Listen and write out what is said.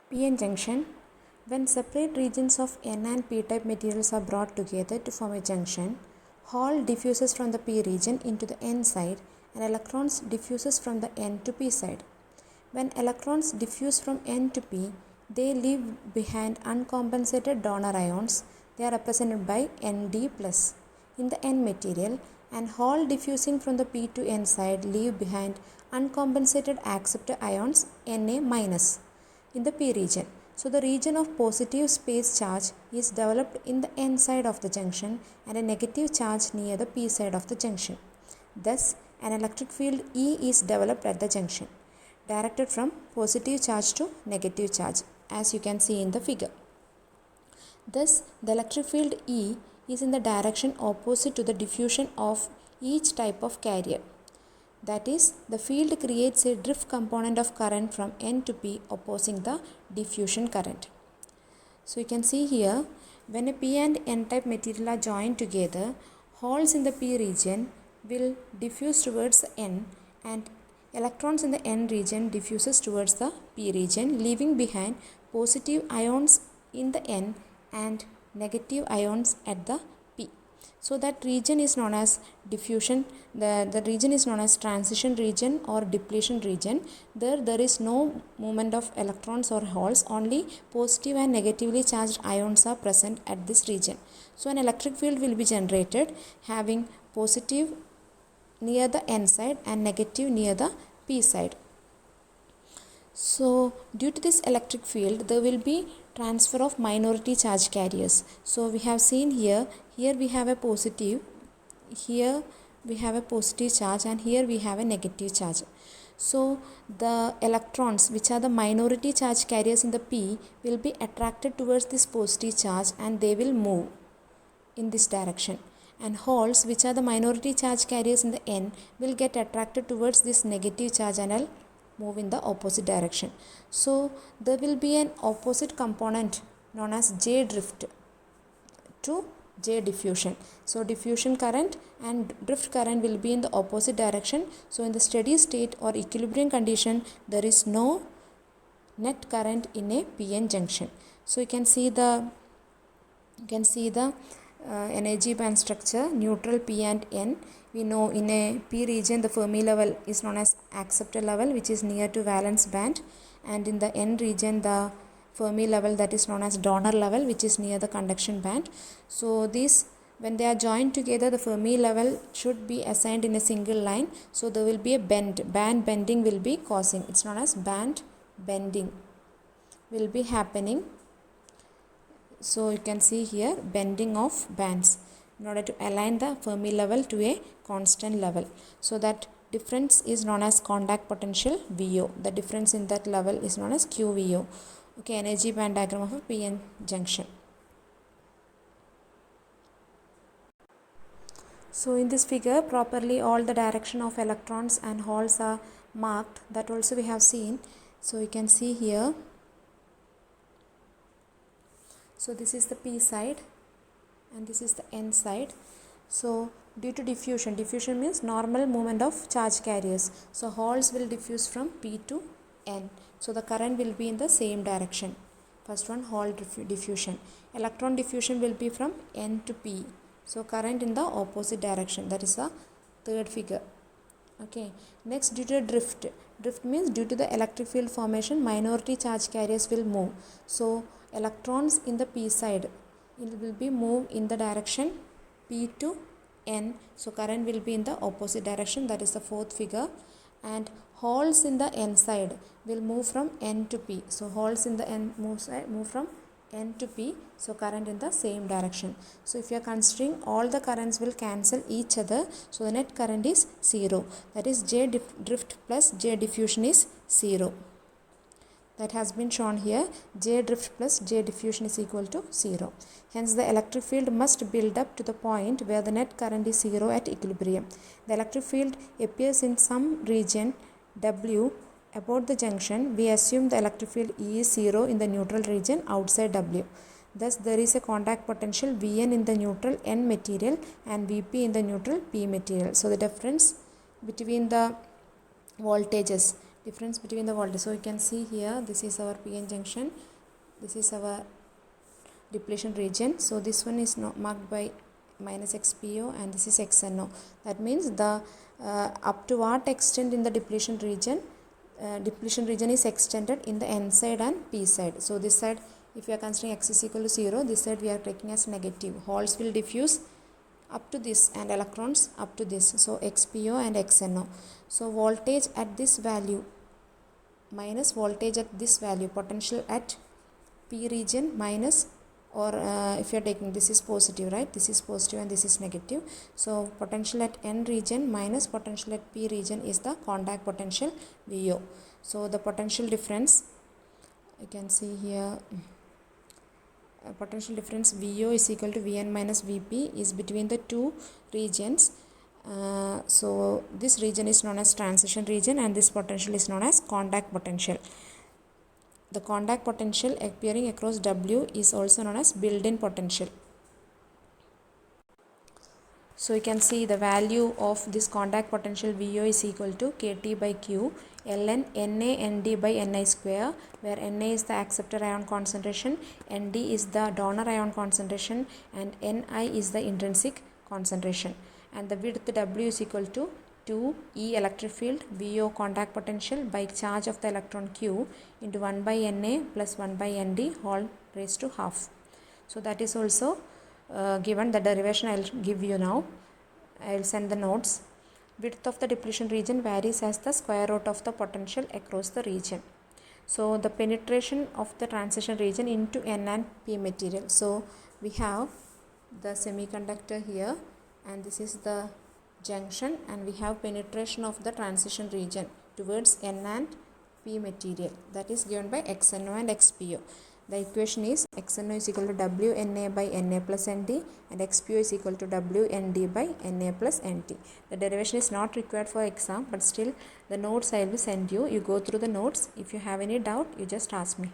PN junction. When separate regions of N and P-type materials are brought together to form a junction, Hall diffuses from the P region into the N side and electrons diffuses from the N to P side. When electrons diffuse from N to P, they leave behind uncompensated donor ions. They are represented by Nd plus in the N material, and Hall diffusing from the P to N side leave behind uncompensated acceptor ions Na minus in the P region. So the region of positive space charge is developed in the N side of the junction and a negative charge near the P side of the junction. Thus, an electric field E is developed at the junction, directed from positive charge to negative charge, as you can see in the figure. Thus, the electric field E is in the direction opposite to the diffusion of each type of carrier. That is, the field creates a drift component of current from N to P opposing the diffusion current. So you can see here, when a P and N type material are joined together, holes in the P region will diffuse towards the N and electrons in the N region diffuses towards the P region, leaving behind positive ions in the N and negative ions at the P. So that region is known as diffusion. The region is known as transition region or depletion region. There is no movement of electrons or holes, only positive and negatively charged ions are present at this region. So an electric field will be generated having positive near the N side and negative near the P side. So due to this electric field, there will be transfer of minority charge carriers. So we have seen here we have a positive, here we have a positive charge, and here we have a negative charge. So the electrons, which are the minority charge carriers in the P, will be attracted towards this positive charge and they will move in this direction. And holes, which are the minority charge carriers in the N, will get attracted towards this negative charge and will move in the opposite direction. So there will be an opposite component known as J drift to J diffusion. So diffusion current and drift current will be in the opposite direction. So in the steady state or equilibrium condition, there is no net current in a PN junction. So you can see the energy band structure, neutral P and N. We know in a P region the Fermi level is known as acceptor level, which is near to valence band, and in the N region the Fermi level, that is known as donor level, which is near the conduction band. So these, when they are joined together, the Fermi level should be assigned in a single line. So there will be a band bending will be causing, it's known as band bending will be happening. So you can see here bending of bands in order to align the Fermi level to a constant level. So that difference is known as contact potential VO. The difference in that level is known as QVO. Okay, energy band diagram of a PN junction. So in this figure, properly all the direction of electrons and holes are marked. That also we have seen. So you can see here. So this is the P side and this is the N side. So due to diffusion means normal movement of charge carriers. So holes will diffuse from P to N. So the current will be in the same direction. First one, hole diffusion. Electron diffusion will be from N to P. So current in the opposite direction. That is the third figure. Okay. Next, due to drift. Drift means due to the electric field formation, minority charge carriers will move. So electrons in the P side, it will be moved in the direction P to N. So current will be in the opposite direction. That is the fourth figure. And holes in the N side will move from N to P. So holes in the N move from N to P. So current in the same direction. So if you are considering, all the currents will cancel each other. So the net current is 0. That is J drift plus J diffusion is 0. That has been shown here. J drift plus J diffusion is equal to 0. Hence the electric field must build up to the point where the net current is 0 at equilibrium. The electric field appears in some region W about the junction. We assume the electric field E is 0 in the neutral region outside W. Thus there is a contact potential Vn in the neutral N material and Vp in the neutral P material. So the difference between the voltages difference between the voltage. So you can see here, this is our PN junction, this is our depletion region. So this one is not marked by minus XPO and this is XNO. That means the up to what extent in the depletion region is extended in the N side and P side. So this side, if we are considering X is equal to 0, this side we are taking as negative. Holes will diffuse up to this and electrons up to this. So XPO and XNO. So voltage at this value minus voltage at this value, potential at P region minus, or if you are taking, this is positive, right? This is positive and this is negative. So potential at N region minus potential at P region is the contact potential VO. So the potential difference, you can see here, potential difference VO is equal to Vn minus Vp is between the two regions. So this region is known as transition region and this potential is known as contact potential. The contact potential appearing across W is also known as built-in potential. So you can see the value of this contact potential VO is equal to KT by Q ln Na Nd by Ni square, where Na is the acceptor ion concentration, Nd is the donor ion concentration and Ni is the intrinsic concentration. And the width W is equal to 2 E electric field VO contact potential by charge of the electron Q into 1 by Na plus 1 by Nd whole raised to half. So that is also given. The derivation I will give you now. I will send the notes. Width of the depletion region varies as the square root of the potential across the region. So the penetration of the transition region into N and P material. So we have the semiconductor here and this is the junction, and we have penetration of the transition region towards N and P material, that is given by XNO and XPO. The equation is XNO is equal to WNA by Na plus Nd and XPO is equal to WNd by Na plus Nt. The derivation is not required for exam, but still the notes I will send you. You go through the notes. If you have any doubt, you just ask me.